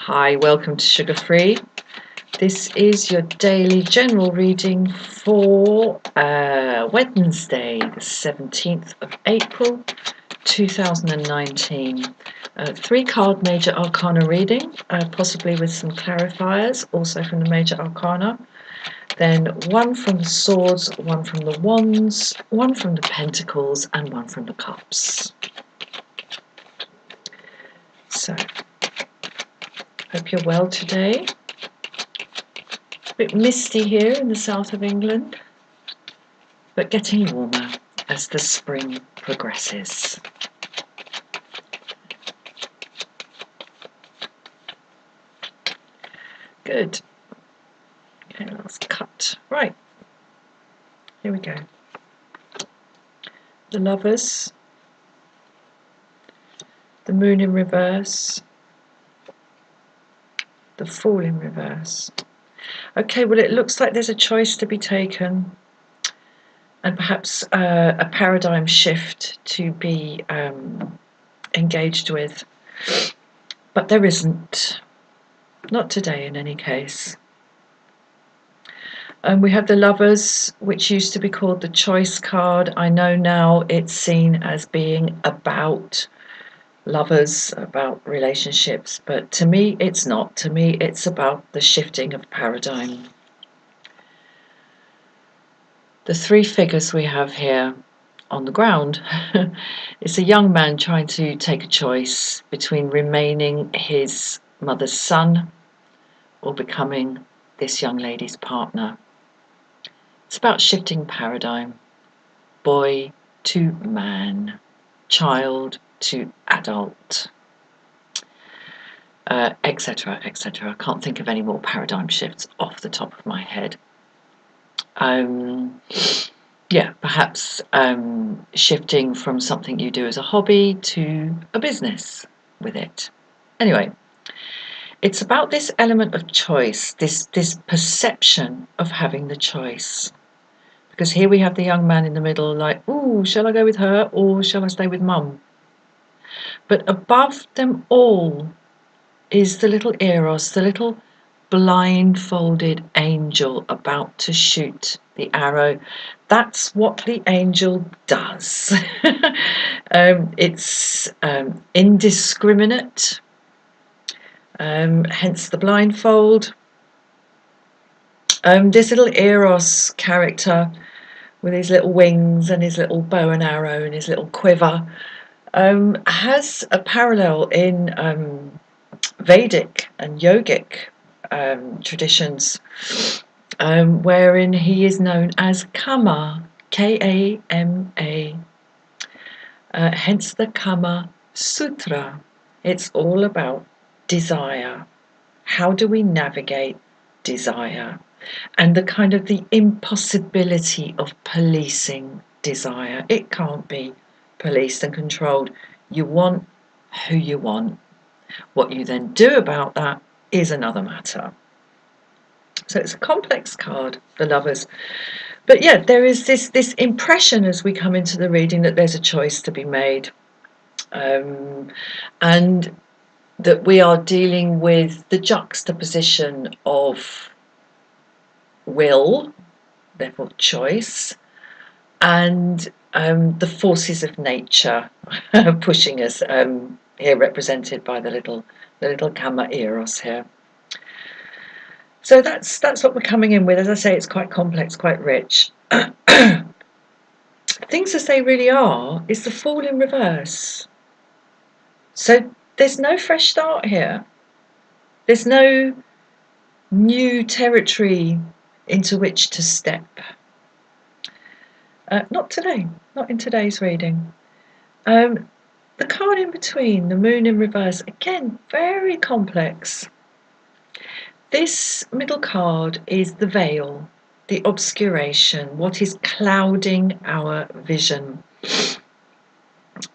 Hi, welcome to Sugar Free. This is your daily general reading for Wednesday, the 17th of April 2019. Three card Major Arcana reading, possibly with some clarifiers, also from the Major Arcana. Then one from the Swords, one from the Wands, one from the Pentacles, and one from the Cups. So, hope you're well today. A bit misty here in the south of England, but getting warmer as the spring progresses. Good. Okay, let's cut. Right. Here we go. The Lovers, the Moon in reverse, the Fool in reverse. Okay, well, it looks like there's a choice to be taken and perhaps a paradigm shift to be engaged with, but there isn't. Not today in any case. We have the Lovers, which used to be called the Choice card. I know now it's seen as being about lovers, about relationships, but to me it's not. To me it's about the shifting of paradigm. The three figures we have here on the ground is a young man trying to take a choice between remaining his mother's son or becoming this young lady's partner. It's about shifting paradigm. Boy to man, child to adult, etc., etc. I can't think of any more paradigm shifts off the top of my head. Yeah, perhaps shifting from something you do as a hobby to a business with it. Anyway, it's about this element of choice, this perception of having the choice. Because here we have the young man in the middle, like, ooh, shall I go with her or shall I stay with mum? But above them all is the little Eros, the little blindfolded angel about to shoot the arrow. That's what the angel does. It's indiscriminate, hence the blindfold. This little Eros character with his little wings and his little bow and arrow and his little quiver has a parallel in Vedic and yogic traditions, wherein he is known as Kama, K-A-M-A, hence the Kama Sutra. It's all about desire. How do we navigate desire? And the kind of the impossibility of policing desire. It can't be policed and controlled. You want who you want. What you then do about that is another matter. So it's a complex card, the Lovers. But yeah, there is this impression as we come into the reading that there's a choice to be made. And that we are dealing with the juxtaposition of will, therefore choice, and the forces of nature pushing us, here represented by the little Kama Eros here. So that's what we're coming in with. As I say, it's quite complex, quite rich. Things as they really are is the Fool in reverse. So there's no fresh start here. There's no new territory into which to step. Not today, not in today's reading. The card in between, the Moon in reverse, again, very complex. This middle card is the veil, the obscuration, what is clouding our vision.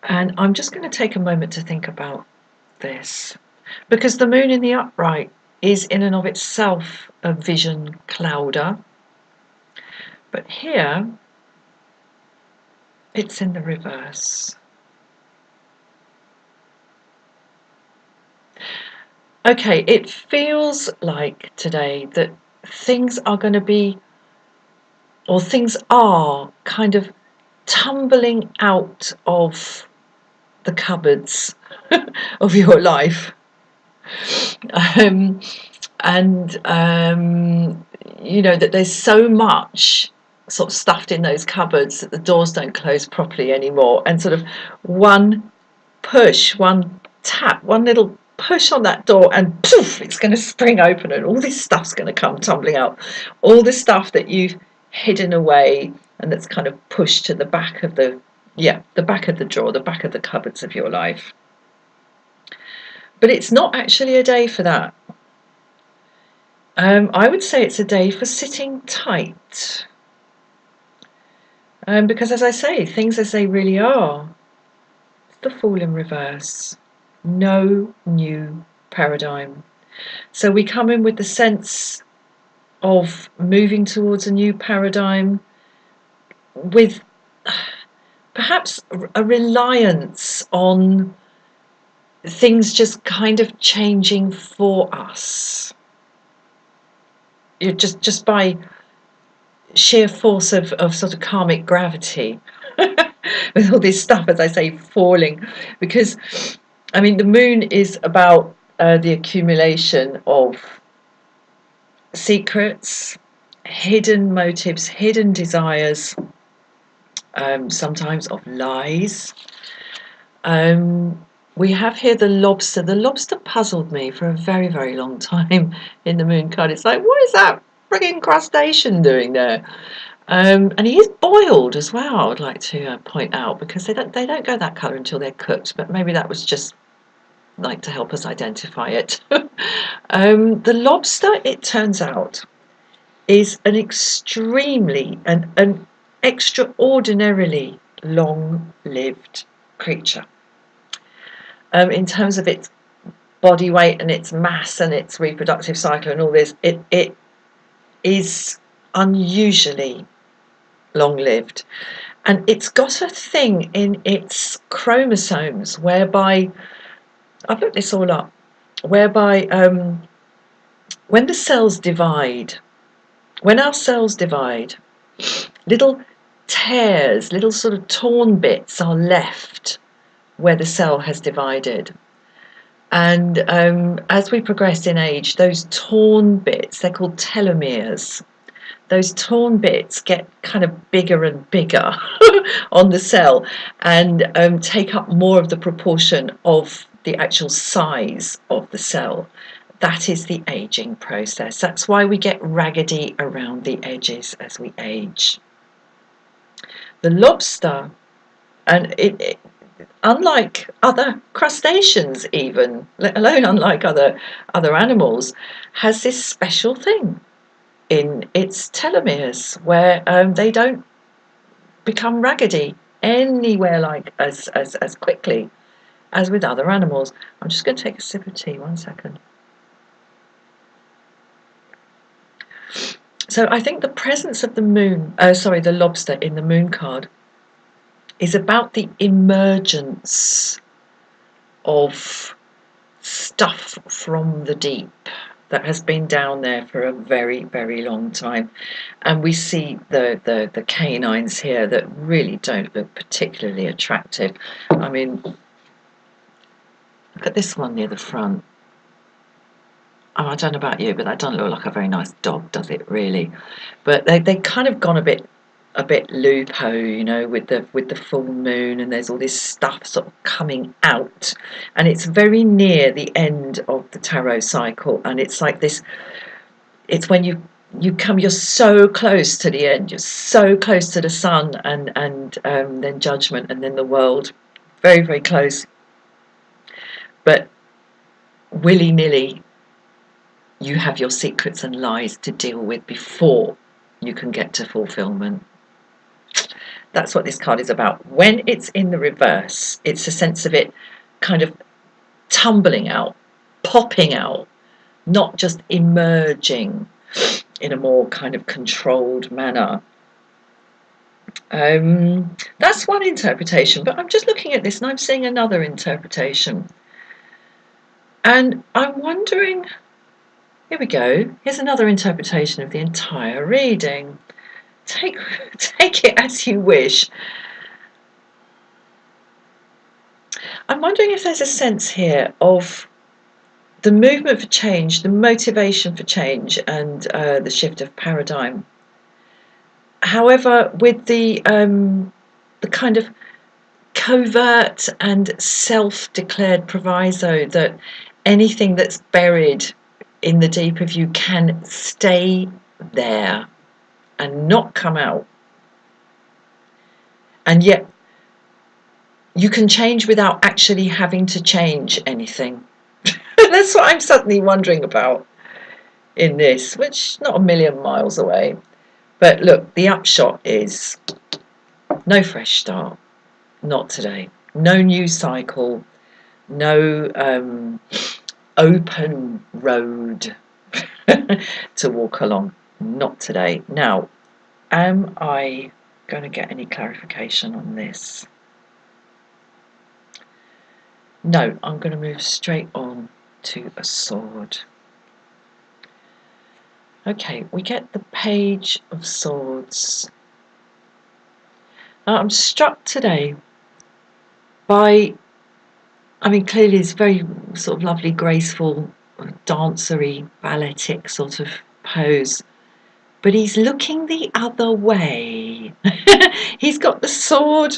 And I'm just going to take a moment to think about this, because the Moon in the upright is in and of itself a vision clouder. But here, it's in the reverse. Okay, it feels like today that things are going to be, or things are kind of tumbling out of the cupboards of your life. Um, and that there's so much sort of stuffed in those cupboards that the doors don't close properly anymore, and sort of one push, one tap, one little push on that door, and poof, it's going to spring open, and all this stuff's going to come tumbling out. All the stuff that you've hidden away and that's kind of pushed to the back of the back of the drawer, the back of the cupboards of your life. But it's not actually a day for that. I would say it's a day for sitting tight. Because, as I say, things as they really are. It's the Fool in reverse. No new paradigm. So we come in with the sense of moving towards a new paradigm with perhaps a reliance on things just kind of changing for us. Just by sheer force of sort of karmic gravity, with all this stuff, as I say, falling. Because, I mean, the moon is about the accumulation of secrets, hidden motives, hidden desires, sometimes of lies. We have here the lobster. The lobster puzzled me for a very, very long time in the moon card. It's like, what is that frigging crustacean doing there? And he is boiled as well, I would like to point out, because they don't go that colour until they're cooked, but maybe that was just like to help us identify it. The lobster, it turns out, is an an extraordinarily long-lived creature. In terms of its body weight and its mass and its reproductive cycle and all this, it is unusually long-lived. And it's got a thing in its chromosomes whereby, I've looked this all up, whereby when the cells divide, when our cells divide, little tears, little sort of torn bits are left where the cell has divided. And as we progress in age, those torn bits, they're called telomeres, those torn bits get kind of bigger and bigger on the cell, and take up more of the proportion of the actual size of the cell. That is the aging process. That's why we get raggedy around the edges as we age. The lobster, and unlike other crustaceans even, let alone unlike other animals, has this special thing in its telomeres where they don't become raggedy anywhere like as quickly as with other animals. I'm just going to take a sip of tea, 1 second. So I think the presence of the the lobster in the moon card is about the emergence of stuff from the deep that has been down there for a very, very long time. And we see the canines here that really don't look particularly attractive. I mean, look at this one near the front. Oh, I don't know about you, but that doesn't look like a very nice dog, does it really? But they kind of gone a bit lupo, with the full moon, and there's all this stuff sort of coming out, and it's very near the end of the tarot cycle, and it's like this. It's when you're so close to the end, you're so close to the sun, and then judgment, and then the world, very, very close, but willy-nilly you have your secrets and lies to deal with before you can get to fulfillment. That's what this card is about. When it's in the reverse, it's a sense of it kind of tumbling out, popping out, not just emerging in a more kind of controlled manner. That's one interpretation, but I'm just looking at this and I'm seeing another interpretation. And I'm wondering, here we go, here's another interpretation of the entire reading. Take it as you wish. I'm wondering if there's a sense here of the movement for change, the motivation for change, and the shift of paradigm. However, with the kind of covert and self-declared proviso that anything that's buried in the deep of you can stay there and not come out. And yet you can change without actually having to change anything. That's what I'm suddenly wondering about in this, which not a million miles away. But look, the upshot is no fresh start. Not today. No new cycle. No open road to walk along. Not today. Now, am I going to get any clarification on this? No, I'm going to move straight on to a sword. Okay, we get the Page of Swords. Now, I'm struck today by, clearly it's very sort of lovely, graceful, dancery, balletic sort of pose. But he's looking the other way. He's got the sword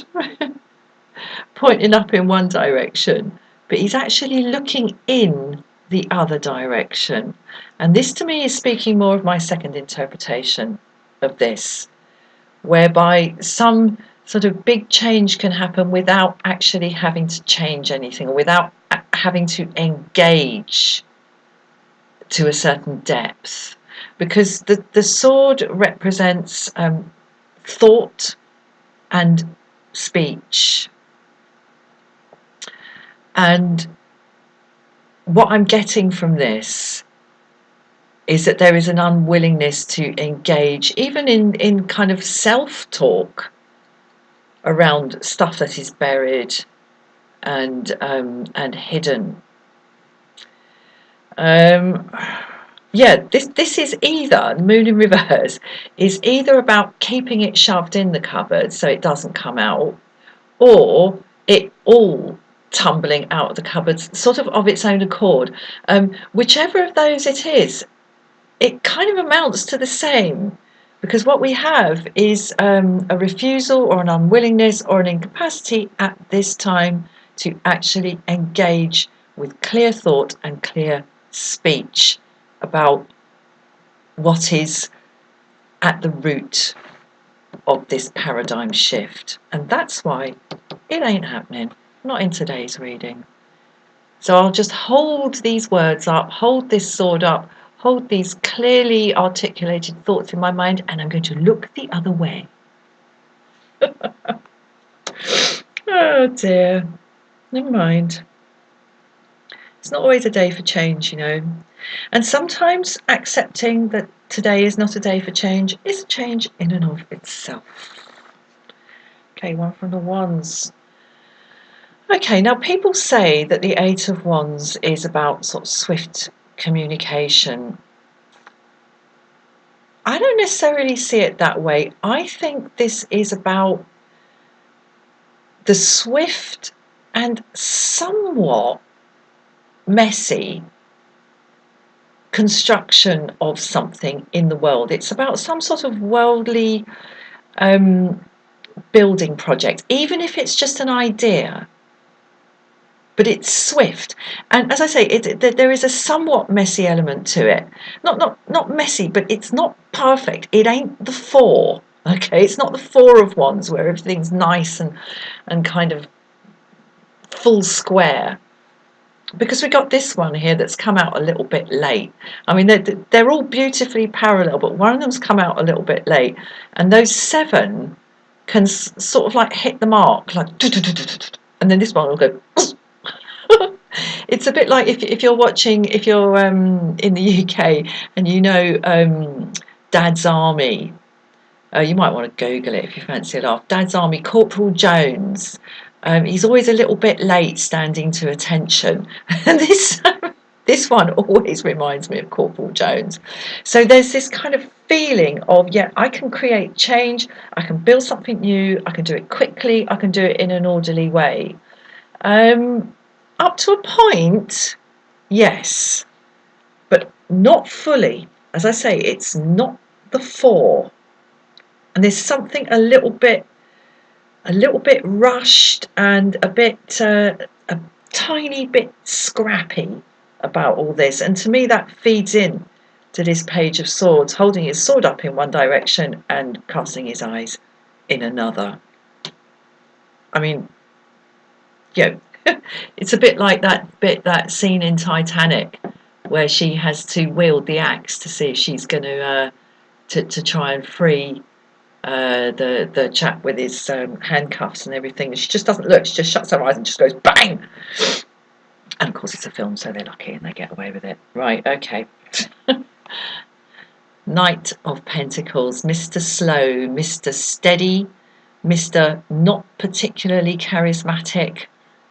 pointing up in one direction, but he's actually looking in the other direction. And this to me is speaking more of my second interpretation of this, whereby some sort of big change can happen without actually having to change anything, or without having to engage to a certain depth. Because the sword represents thought and speech. And what I'm getting from this is that there is an unwillingness to engage, even in kind of self-talk around stuff that is buried and hidden. Yeah, this is either, Moon in Reverse is either about keeping it shoved in the cupboard so it doesn't come out, or it all tumbling out of the cupboards sort of its own accord. Whichever of those it is, it kind of amounts to the same, because what we have is a refusal or an unwillingness or an incapacity at this time to actually engage with clear thought and clear speech about what is at the root of this paradigm shift. And that's why it ain't happening, not in today's reading. So I'll just hold these words up, hold this sword up, hold these clearly articulated thoughts in my mind, and I'm going to look the other way. Oh dear, never mind. It's not always a day for change, you know. And sometimes accepting that today is not a day for change is a change in and of itself. Okay, one from the Wands. Okay, now people say that the Eight of Wands is about sort of swift communication. I don't necessarily see it that way. I think this is about the swift and somewhat messy construction of something in the world. It's about some sort of worldly building project, even if it's just an idea. But it's swift, and as I say, there is a somewhat messy element to it. Not messy, but it's not perfect. It ain't the Four. Okay, it's not the Four of Wands where everything's nice and kind of full square. Because we got this one here that's come out a little bit late. I mean, they're all beautifully parallel, but one of them's come out a little bit late, and those seven can sort of like hit the mark, like, and then this one will go. It's a bit like if you're watching, if you're in the UK and you know Dad's Army. You might want to Google it if you fancy a laugh. Dad's Army, Corporal Jones. He's always a little bit late standing to attention. And This one always reminds me of Corporal Jones. So there's this kind of feeling of, yeah, I can create change, I can build something new, I can do it quickly, I can do it in an orderly way. Up to a point, yes, but not fully. As I say, it's not the four. And there's something a little bit rushed and a tiny bit scrappy about all this. And to me, that feeds in to this Page of Swords, holding his sword up in one direction and casting his eyes in another. I mean, you know, it's a bit like that scene in Titanic where she has to wield the axe to see if she's going to try and free the chap with his handcuffs and everything. She just doesn't look. She just shuts her eyes and just goes bang. And of course, it's a film, so they're lucky and they get away with it. Right? Okay. Knight of Pentacles, Mr. Slow, Mr. Steady, Mr. Not particularly charismatic,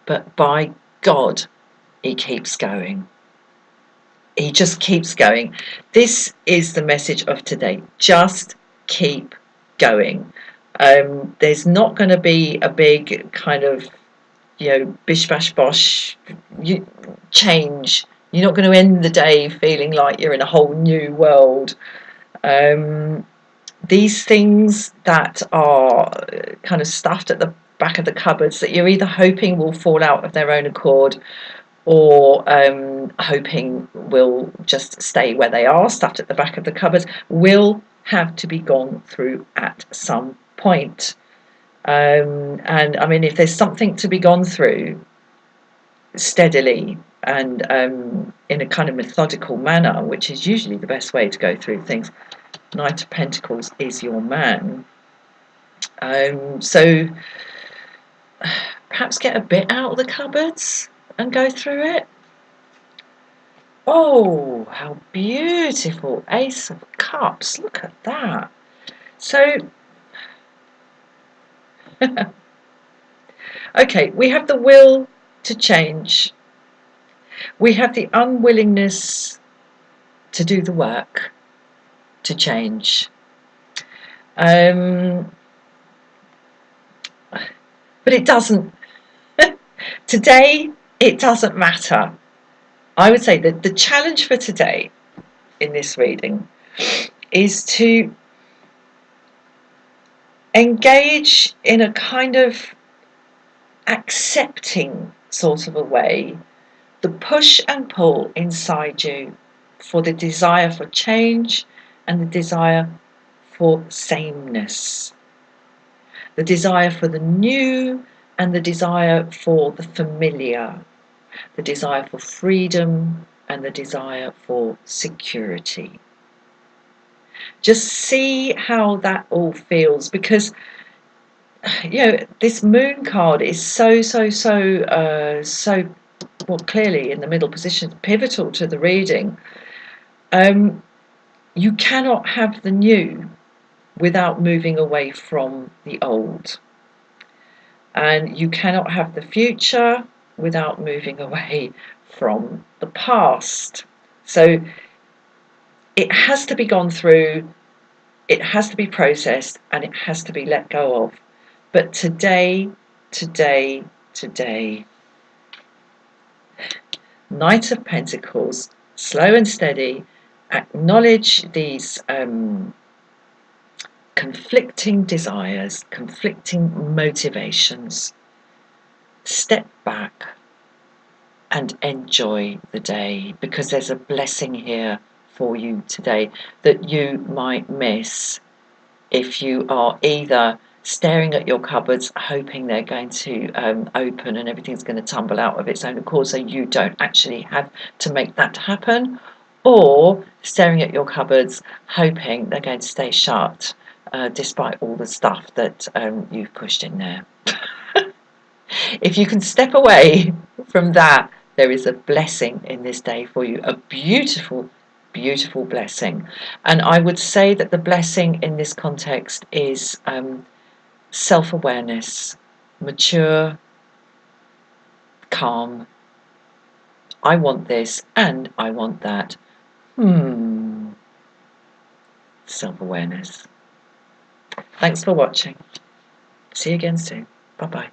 but by God, he keeps going. He just keeps going. This is the message of today. Just keep going. There's not going to be a big kind of, bish bash bosh change. You're not going to end the day feeling like you're in a whole new world. These things that are kind of stuffed at the back of the cupboards that you're either hoping will fall out of their own accord, or hoping will just stay where they are, stuffed at the back of the cupboards, will have to be gone through at some point. And I mean, if there's something to be gone through steadily and in a kind of methodical manner, which is usually the best way to go through things, Knight of Pentacles is your man. So perhaps get a bit out of the cupboards and go through it. Oh, how beautiful. Ace of Cups. Look at that. So, okay, we have the will to change. We have the unwillingness to do the work to change. But it doesn't. Today, it doesn't matter. I would say that the challenge for today in this reading is to engage in a kind of accepting sort of a way the push and pull inside you for the desire for change and the desire for sameness, the desire for the new and the desire for the familiar, the desire for freedom and the desire for security. Just see how that all feels, because this moon card is so well, clearly in the middle position, pivotal to the reading. You cannot have the new without moving away from the old, and you cannot have the future without moving away from the past. So it has to be gone through, it has to be processed, and it has to be let go of. But today, Knight of Pentacles, slow and steady, acknowledge these conflicting desires, conflicting motivations. Step back and enjoy the day, because there's a blessing here for you today that you might miss if you are either staring at your cupboards hoping they're going to open and everything's going to tumble out of its own accord, so you don't actually have to make that happen, or staring at your cupboards hoping they're going to stay shut despite all the stuff that you've pushed in there. If you can step away from that, there is a blessing in this day for you, a beautiful blessing. And I would say that the blessing in this context is self-awareness, mature, calm, I want this and I want that. Self-awareness. Thanks for watching. See you again soon. Bye-bye.